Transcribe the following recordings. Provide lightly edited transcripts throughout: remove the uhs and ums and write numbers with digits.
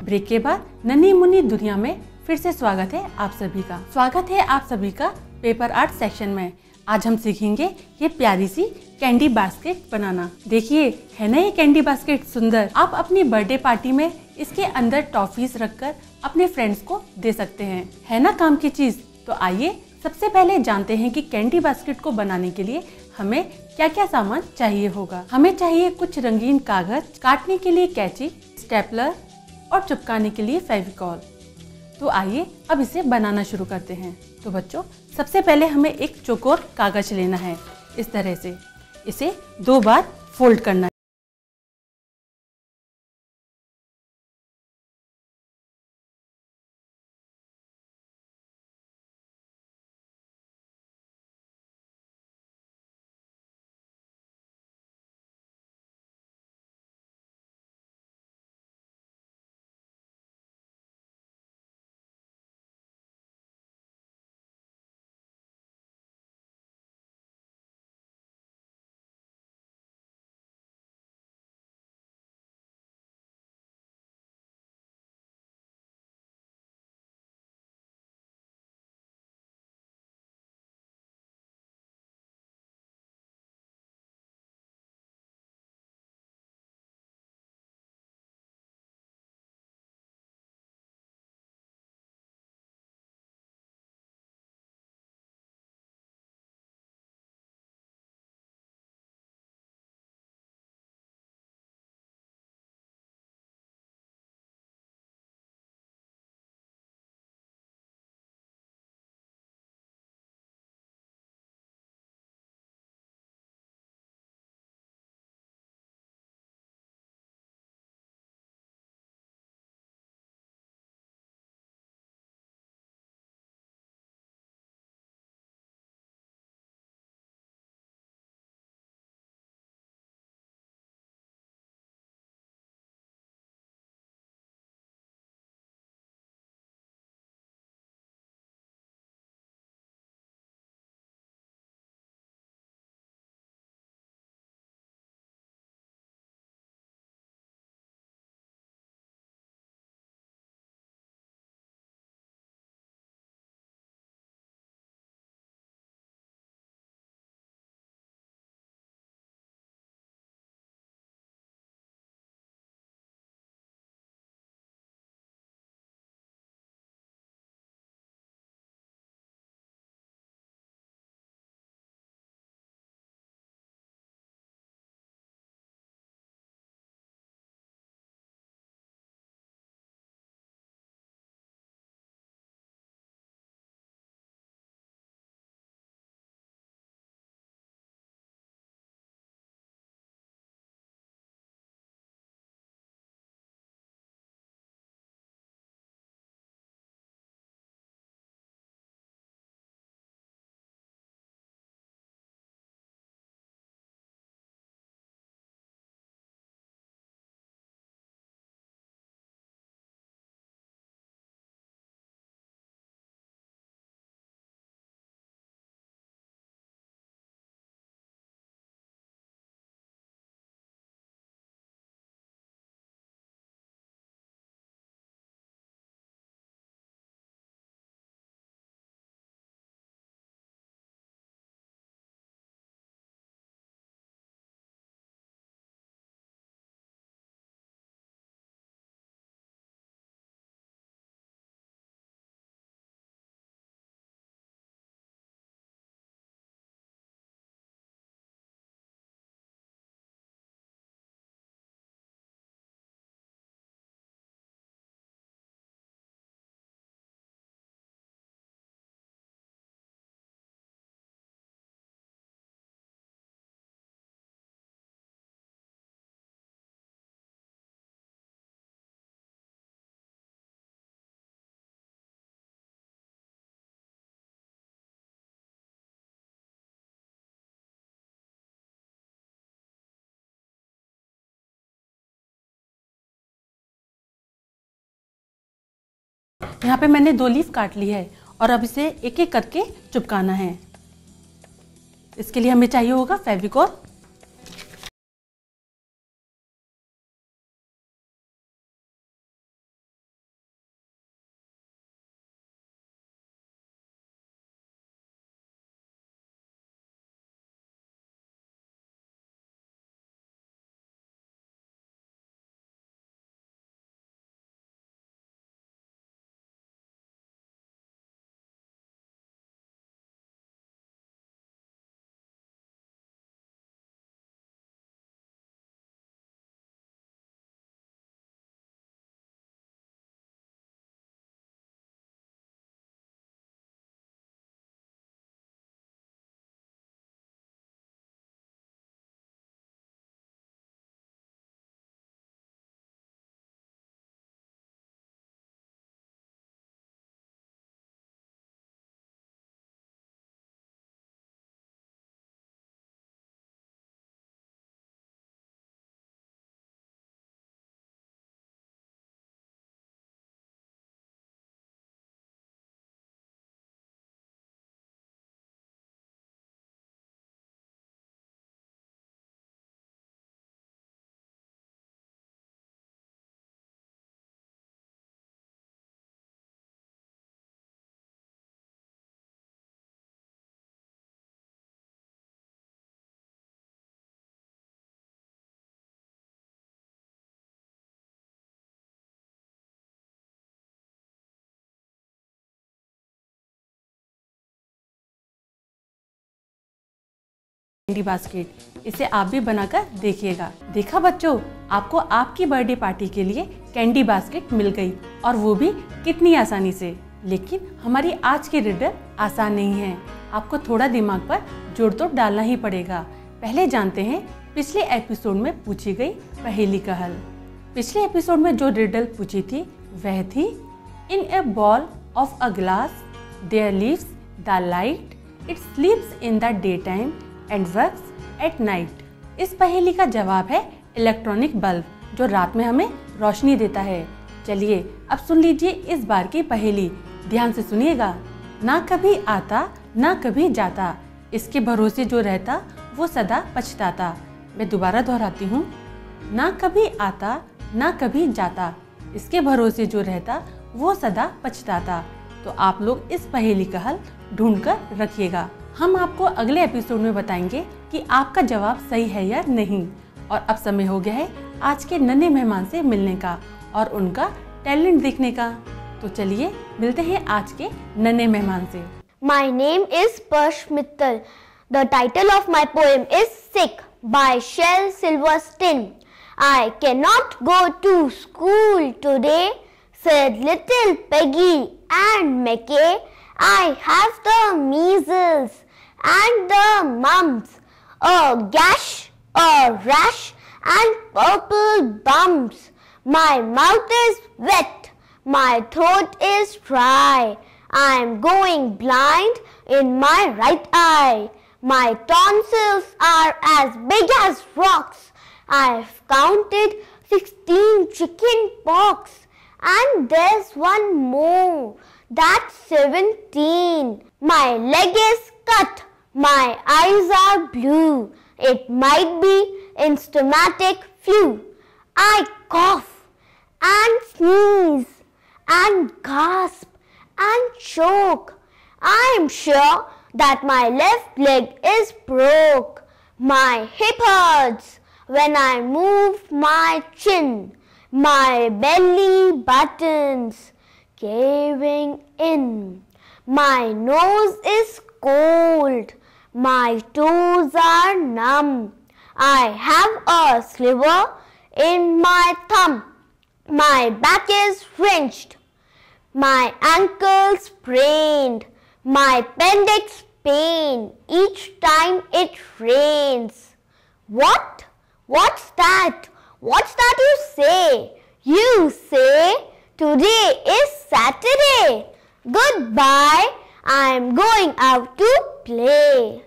Break के बाद नन्ही मुन्नी दुनिया में फिर से स्वागत है आप सभी का। स्वागत है आप सभी का पेपर आर्ट सेक्शन में। आज हम सीखेंगे ये प्यारी सी कैंडी बास्केट बनाना। देखिए है ना ये कैंडी बास्केट सुंदर। आप अपनी बर्थडे पार्टी में इसके अंदर टॉफीज रखकर अपने फ्रेंड्स को दे सकते हैं। है ना काम की चीज। तो आइए सबसे पहले जानते हैं कि कैंडी बास्केट को बनाने के लिए हमें क्या क्या सामान चाहिए होगा। हमें चाहिए कुछ रंगीन कागज, काटने के लिए कैंची, स्टेपलर और चिपकाने के लिए फेविकॉल। तो आइए अब इसे बनाना शुरू करते हैं। तो बच्चों सबसे पहले हमें एक चौकोर कागज लेना है। इस तरह से इसे 2 बार फोल्ड करना है। यहाँ पे मैंने 2 लीफ काट ली है और अब इसे एक एक करके चिपकाना है। इसके लिए हमें चाहिए होगा फेविकॉल, कैंडी बास्केट। इसे आप भी बनाकर देखिएगा। देखा बच्चों, आपको आपकी बर्थडे पार्टी के लिए कैंडी बास्केट मिल गई, और वो भी कितनी आसानी से। लेकिन हमारी आज की रिडल आसान नहीं है, आपको थोड़ा दिमाग पर जोर तो डालना ही पड़ेगा। पहले जानते हैं पिछले एपिसोड में पूछी गई पहेली का हल। पिछले एपिसोड में जो रिडल पूछी थी वह थी, in a ball of a glass there lives the light, it sleeps in the day time and works at night. इस पहेली का जवाब है इलेक्ट्रॉनिक बल्ब, जो रात में हमें रोशनी देता है। चलिए अब सुन लीजिए इस बार की पहेली, ध्यान से सुनिएगा। ना कभी आता ना कभी जाता, इसके भरोसे जो रहता वो सदा पछताता। मैं दोबारा दोहराती हूँ, ना कभी आता ना कभी जाता, इसके भरोसे जो रहता वो सदा पछताता। तो आप लोग इस पहेली का हल ढूंढ कर रखिएगा। हम आपको अगले एपिसोड में बताएंगे कि आपका जवाब सही है या नहीं। और अब समय हो गया है आज के नन्हे मेहमान से मिलने का और उनका टैलेंट देखने का। तो चलिए मिलते हैं आज के नन्हे मेहमान से। My name is Parsh Mittal. The title of my poem is Sick by Shel Silverstein. I cannot go to school today, said little Peggy and Mickey. I have the measles and the mumps, a gash, a rash and purple bumps. My mouth is wet, my throat is dry. I'm going blind in my right eye. My tonsils are as big as rocks. I've counted 16 chicken pox. And there's one more. That's 17. My leg is cut. My eyes are blue. It might be asthmatic flu. I cough and sneeze and gasp and choke. I am sure that my left leg is broke. My hip hurts when I move my chin. My belly buttons caving in. My nose is cold. My toes are numb. I have a sliver in my thumb. My back is wrenched. My ankle sprained. My appendix pain each time it rains. What? What's that? What's that you say? You say today is Saturday. Goodbye. I'm going out to play.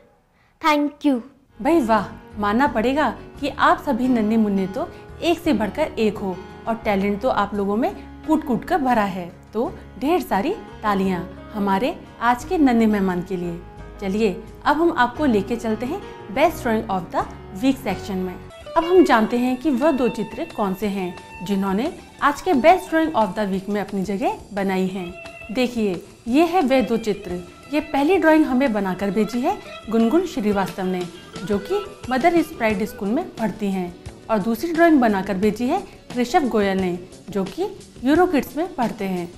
Thank you. भाई वाह, मानना पड़ेगा कि आप सभी नन्हे मुन्ने तो एक से बढ़कर एक हो, और टैलेंट तो आप लोगों में कूट कूट कर भरा है। तो ढेर सारी तालियां हमारे आज के नन्हे मेहमान के लिए। चलिए अब हम आपको लेके चलते हैं best drawing of the week section में। अब हम जानते हैं कि वह दो चित्र कौन से हैं जिन्होंने आज के best drawing of the week में अपनी जगह बनाई है। देखिए ये है वे दो चित्र। ये पहली ड्राइंग हमें बनाकर भेजी है गुनगुन श्रीवास्तव ने, जो कि मदर स्प्राइट स्कूल में पढ़ती हैं, और दूसरी ड्राइंग बनाकर भेजी है कृषभ गोयल ने, जो कि यूरो किड्स में पढ़ते हैं।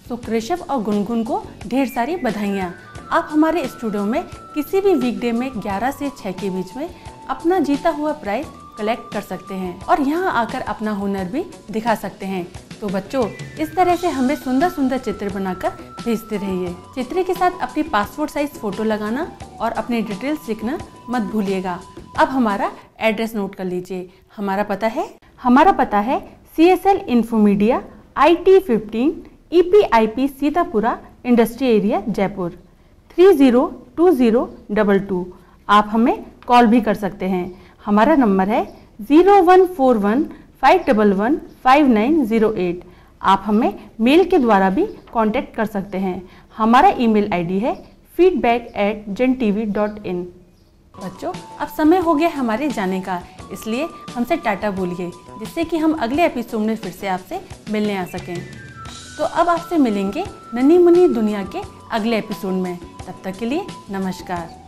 तो कृषभ और गुनगुन को ढेर सारी बधाइयाँ। आप हमारे स्टूडियो में किसी भी वीकडे में 11 से 6 के बीच में अपना जीता हुआ प्राइज कलेक्ट कर सकते हैं और यहाँ आकर अपना हुनर भी दिखा सकते हैं। तो बच्चों, इस तरह से हमें सुंदर सुंदर चित्र बनाकर भेजते रहिए। चित्र के साथ अपनी पासपोर्ट साइज फोटो लगाना और अपनी डिटेल्स लिखना मत भूलिएगा। अब हमारा एड्रेस नोट कर लीजिए। हमारा पता है CSL Infomedia IT 15 EPIP Sitapura industry area Jaipur 302022। आप हमें कॉल भी कर सकते हैं। हमारा नंबर है 0141511598। आप हमें मेल के द्वारा भी कांटेक्ट कर सकते हैं। हमारा ईमेल आईडी है feedback@gentv.in। बच्चों, अब समय हो गया हमारे जाने का, इसलिए हमसे टाटा बोलिए, जिससे कि हम अगले एपिसोड में फिर से आपसे मिलने आ सकें। तो अब आपसे मिलेंगे नन्ही मुन्नी दुनिया के अगले एपिसोड में। तब तक के लिए नमस्कार।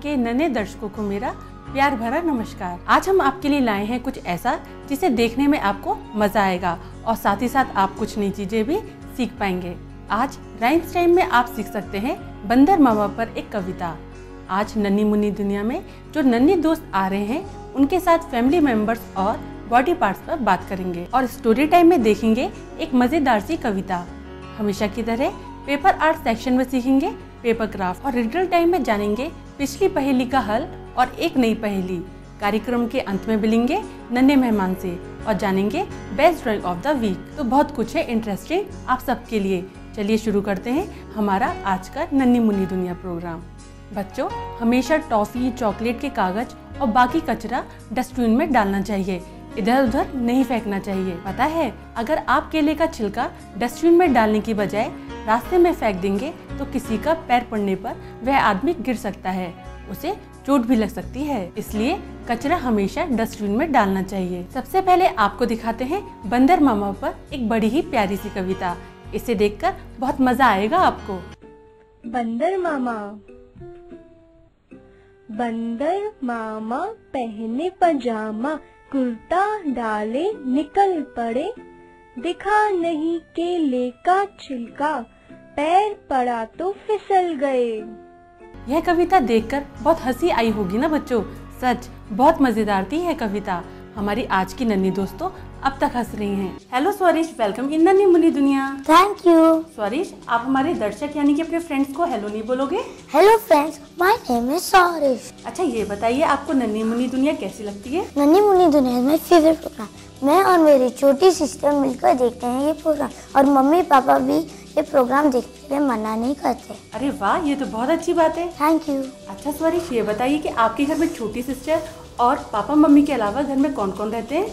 के नन्हे दर्शकों को मेरा प्यार भरा नमस्कार। आज हम आपके लिए लाए हैं कुछ ऐसा जिसे देखने में आपको मजा आएगा और साथ ही साथ आप कुछ नई चीजें भी सीख पाएंगे। आज राइम्स टाइम में आप सीख सकते हैं बंदर मामा पर एक कविता। आज नन्ही मुन्नी दुनिया में जो नन्हे दोस्त आ रहे हैं उनके साथ फैमिली मेंबर्स और बॉडी पार्ट्स पर बात करेंगे और स्टोरी टाइम में देखेंगे एक मजेदार सी कविता। हमेशा की तरह पेपर आर्ट सेक्शन में सीखेंगे पेपर क्राफ्ट और रिडल टाइम में जानेंगे पिछली पहेली का हल और एक नई पहेली। कार्यक्रम के अंत में मिलेंगे नन्हे मेहमान से और जानेंगे best drawing of the week. तो बहुत कुछ है इंटरेस्टिंग आप सबके लिए। चलिए शुरू करते हैं हमारा आज का नन्ही मुन्नी दुनिया प्रोग्राम। बच्चों, हमेशा टॉफी, चॉकलेट के कागज और बाकी कचरा डस्टबिन में डालना चाहिए, इधर उधर नहीं फेंकना चाहिए। पता है, अगर आप केले का छिलका डस्टबिन में डालने की बजाय रास्ते में फेंक देंगे तो किसी का पैर पड़ने पर वह आदमी गिर सकता है, उसे चोट भी लग सकती है। इसलिए कचरा हमेशा डस्टबिन में डालना चाहिए। सबसे पहले आपको दिखाते हैं बंदर मामा पर एक बड़ी ही प्यारी सी कविता। इसे देखकर बहुत मजा आएगा आपको। बंदर मामा। बंदर मामा पहने पजामा, कुर्ता डाले निकल पड़े, दिखा नहीं केले का छिलका, पैर पड़ा तो फिसल गए। यह कविता देखकर बहुत हंसी आई होगी ना बच्चों। सच बहुत मजेदार थी यह कविता। हमारी आज की नन्ही दोस्तों अब तक हंस रही हैं। हेलो स्वरिश, वेलकम इन नन्ही मुन्नी दुनिया। Thank you. स्वरिश, आप हमारे दर्शक यानी कि अपने फ्रेंड्स को हेलो नहीं बोलोगे? Hello friends, my name is Swarish. अच्छा ये बताइए, आपको नन्ही मुन्नी दुनिया कैसी लगती है? नन्ही मुन्नी दुनिया इज माय फेवरेट प्रोग्राम। मैं और मेरी छोटी सिस्टर मिलकर देखते हैं ये प्रोग्राम, और मम्मी पापा भी ये प्रोग्राम देखने के लिए मना नहीं करते। अरे वाह, ये तो बहुत अच्छी बात है। Thank you. अच्छा स्वरिश, ये बताइए कि आपके घर में छोटी सिस्टर और पापा मम्मी के अलावा घर में कौन कौन रहते हैं?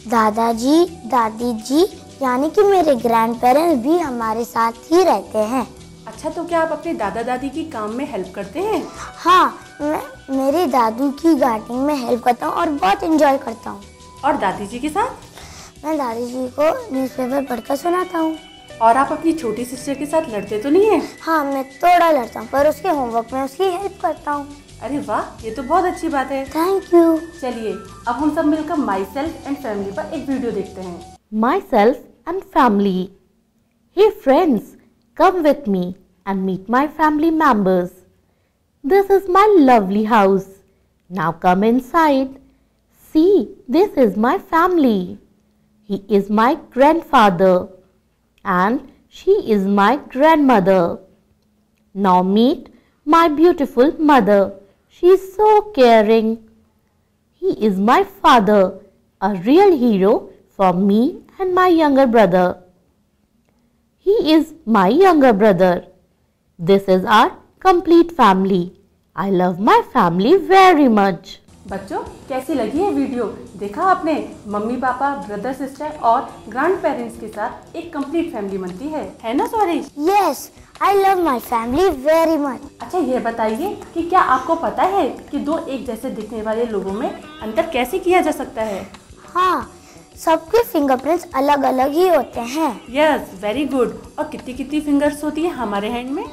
दादाजी, दादी जी यानी कि मेरे ग्रैंड पेरेंट्स भी हमारे साथ ही रहते हैं। अच्छा, तो क्या आप अपने दादा दादी की काम में हेल्प करते हैं? हाँ, मैं मेरे दादू की गार्डनिंग में हेल्प करता हूँ और बहुत एंजॉय करता हूँ। और दादी जी के साथ? मैं दादी जी को न्यूज़पेपर पढ़कर सुनाता हूँ। और आप अपनी छोटी सिस्टर के साथ लड़ते तो नहीं है? हाँ, मैं थोड़ा लड़ता हूँ, पर उसके होमवर्क में उसकी हेल्प करता हूँ। अरे वाह, ये तो बहुत अच्छी बात है। Thank you. चलिए अब हम सब मिलकर माई सेल्फ एंड फैमिली पर एक वीडियो देखते हैं। My self and family. Hey friends, come with me and meet my family members. This is my lovely house. Now come inside. See, this is my family. He is my grandfather and she is my grandmother. Now meet my beautiful mother. She is so caring. He is my father, a real hero for me and my younger brother. He is my younger brother. This is our complete family. I love my family very much. बच्चों, कैसी लगी है video? देखा आपने, mummy papa, brother sister और grandparents के साथ एक कंप्लीट फैमिली बनती है ना Swarish? Yes, I love my family very much. अच्छा ये बताइए कि क्या आपको पता है कि दो एक जैसे दिखने वाले लोगों में अंतर कैसे किया जा सकता है? हाँ, सबके फिंगरप्रिंट्स अलग अलग ही होते हैं। Yes, very good. और कितनी कितनी फिंगर्स होती है हमारे हैंड में?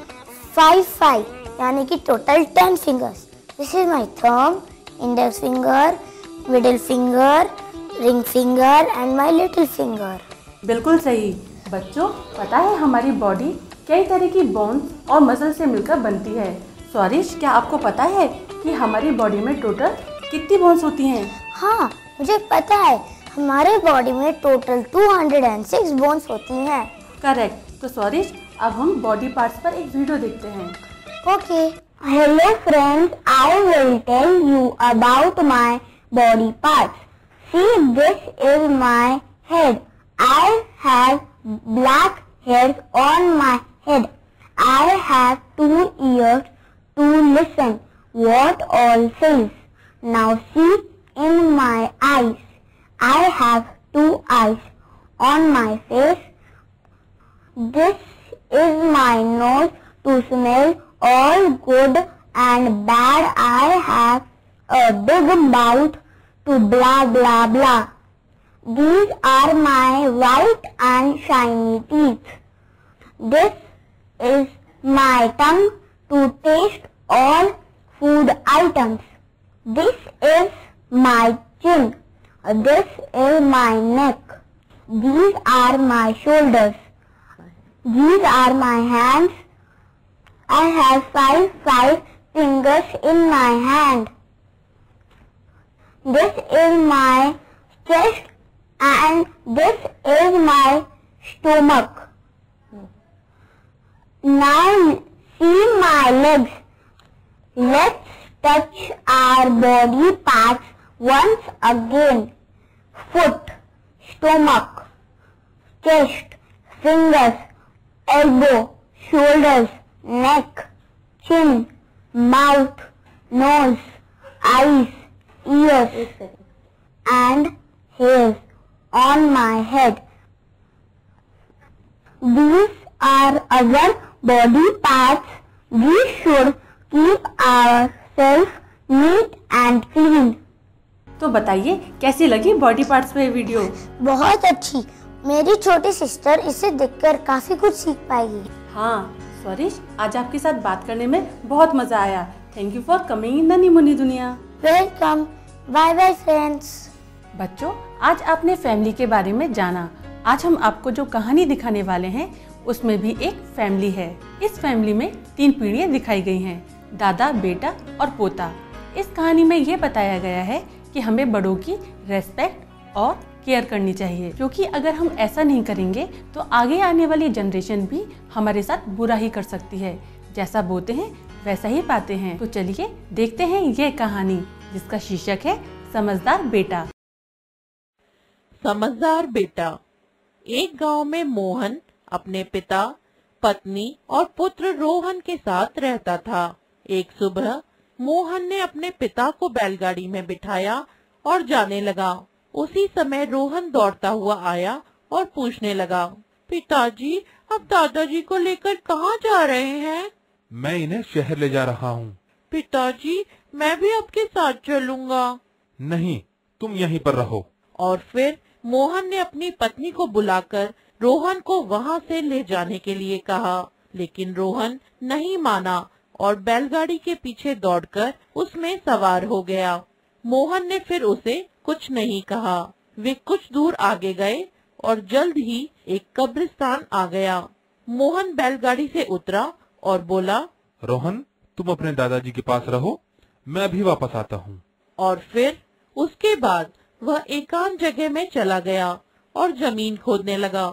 5 यानी कि total 10 fingers. This is my thumb, index finger, middle finger, ring finger and my little finger. बिल्कुल सही। बच्चों, पता है हमारी बॉडी कई तरह की बोन्स और मसल से मिलकर बनती है। स्वरिश, क्या आपको पता है कि हमारी बॉडी में टोटल कितनी बोन्स होती हैं? हाँ, मुझे पता है। हमारे बॉडी में टोटल 206 बोन्स होती हैं। करेक्ट। तो स्वरिश, अब हम बॉडी पार्ट्स पर एक वीडियो देखते हैं। Okay. Hello friends, I will tell you about my body parts. See, this is my head. I have black hairs on my head. I have 2 ears to listen what all says. Now see in my eyes. I have 2 eyes on my face. This is my nose to smell all good and bad. I have a big mouth to blah blah blah. These are my white and shiny teeth. This is my tongue to taste all food items. This is my chin. This is my neck. These are my shoulders. These are my hands. I have five fingers in my hand. This is my chest and this is my stomach. Now see my legs. Let's touch our body parts once again. Foot, stomach, chest, fingers, elbow, shoulders, neck, chin, mouth, nose, eyes, ears, and hairs on my head. These are our body parts. We should keep ourselves neat and clean. तो बताइए कैसी लगी body parts पे video? बहुत अच्छी। मेरी छोटी sister इसे देखकर काफी कुछ सीख पाएगी। हाँ स्वरिश, आज आपके साथ बात करने में बहुत मजा आया। Thank you for coming in नन्ही मुन्नी दुनिया। वेलकम। Bye bye friends. बच्चों, आज आपने फैमिली के बारे में जाना। आज हम आपको जो कहानी दिखाने वाले हैं उसमें भी एक फैमिली है। इस फैमिली में 3 पीढ़ियां दिखाई गई हैं, दादा, बेटा और पोता। इस कहानी में ये बताया गया है कि हमें बड़ों की रेस्पेक्ट और केयर करनी चाहिए, क्योंकि अगर हम ऐसा नहीं करेंगे तो आगे आने वाली जनरेशन भी हमारे साथ बुरा ही कर सकती है। जैसा बोते हैं वैसा ही पाते हैं। तो चलिए देखते हैं ये कहानी, जिसका शीर्षक है समझदार बेटा। समझदार बेटा। एक गांव में मोहन अपने पिता, पत्नी और पुत्र रोहन के साथ रहता था। एक सुबह मोहन ने अपने पिता को बैलगाड़ी में बिठाया और जाने लगा। उसी समय रोहन दौड़ता हुआ आया और पूछने लगा, पिताजी, अब दादाजी को लेकर कहाँ जा रहे हैं? मैं इन्हें शहर ले जा रहा हूँ। पिताजी, मैं भी आपके साथ चलूंगा। नहीं, तुम यहीं पर रहो। और फिर मोहन ने अपनी पत्नी को बुलाकर रोहन को वहाँ से ले जाने के लिए कहा, लेकिन रोहन नहीं माना और बैलगाड़ी के पीछे दौड़कर उसमें सवार हो गया। मोहन ने फिर उसे कुछ नहीं कहा। वे कुछ दूर आगे गए और जल्द ही एक कब्रिस्तान आ गया। मोहन बैलगाड़ी से उतरा और बोला, रोहन, तुम अपने दादाजी के पास रहो, मैं अभी वापस आता हूँ। और फिर उसके बाद वह एकांत जगह में चला गया और जमीन खोदने लगा।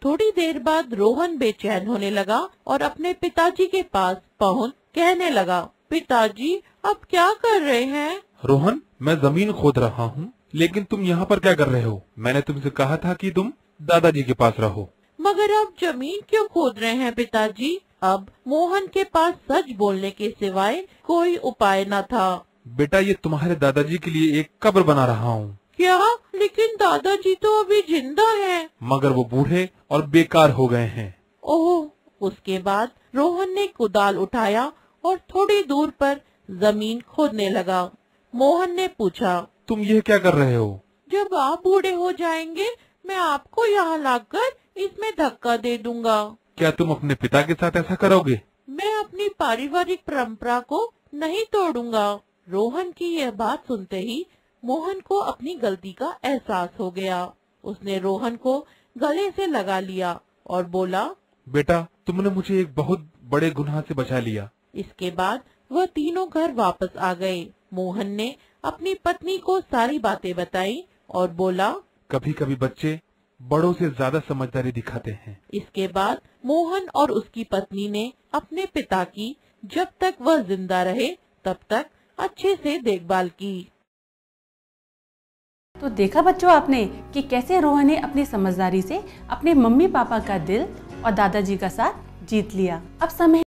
थोड़ी देर बाद रोहन बेचैन होने लगा और अपने पिताजी के पास पहुँच कहने लगा, पिताजी, अब क्या कर रहे हैं? रोहन, मैं जमीन खोद रहा हूँ, लेकिन तुम यहाँ पर क्या कर रहे हो? मैंने तुमसे कहा था कि तुम दादाजी के पास रहो। मगर आप जमीन क्यों खोद रहे हैं पिताजी? अब मोहन के पास सच बोलने के सिवाय कोई उपाय न था। बेटा, ये तुम्हारे दादाजी के लिए एक कब्र बना रहा हूँ। क्या? लेकिन दादाजी तो अभी जिंदा हैं। मगर वो बूढ़े और बेकार हो गए हैं। ओह! उसके बाद रोहन ने कुदाल उठाया और थोड़ी दूर पर जमीन खोदने लगा। मोहन ने पूछा, तुम ये क्या कर रहे हो? जब आप बूढ़े हो जाएंगे मैं आपको यहाँ लाकर इसमें धक्का दे दूंगा। क्या तुम अपने पिता के साथ ऐसा करोगे? मैं अपनी पारिवारिक परंपरा को नहीं तोड़ूंगा। रोहन की यह बात सुनते ही मोहन को अपनी गलती का एहसास हो गया। उसने रोहन को गले से लगा लिया और बोला, बेटा, तुमने मुझे एक बहुत बड़े गुनाह से बचा लिया। इसके बाद वह तीनों घर वापस आ गए। मोहन ने अपनी पत्नी को सारी बातें बताई और बोला, कभी कभी बच्चे बड़ों से ज्यादा समझदारी दिखाते हैं। इसके बाद मोहन और उसकी पत्नी ने अपने पिता की जब तक वह जिंदा रहे तब तक अच्छे से देखभाल की। तो देखा बच्चों आपने कि कैसे रोहन ने अपनी समझदारी से अपने मम्मी पापा का दिल और दादाजी का साथ जीत लिया। अब समय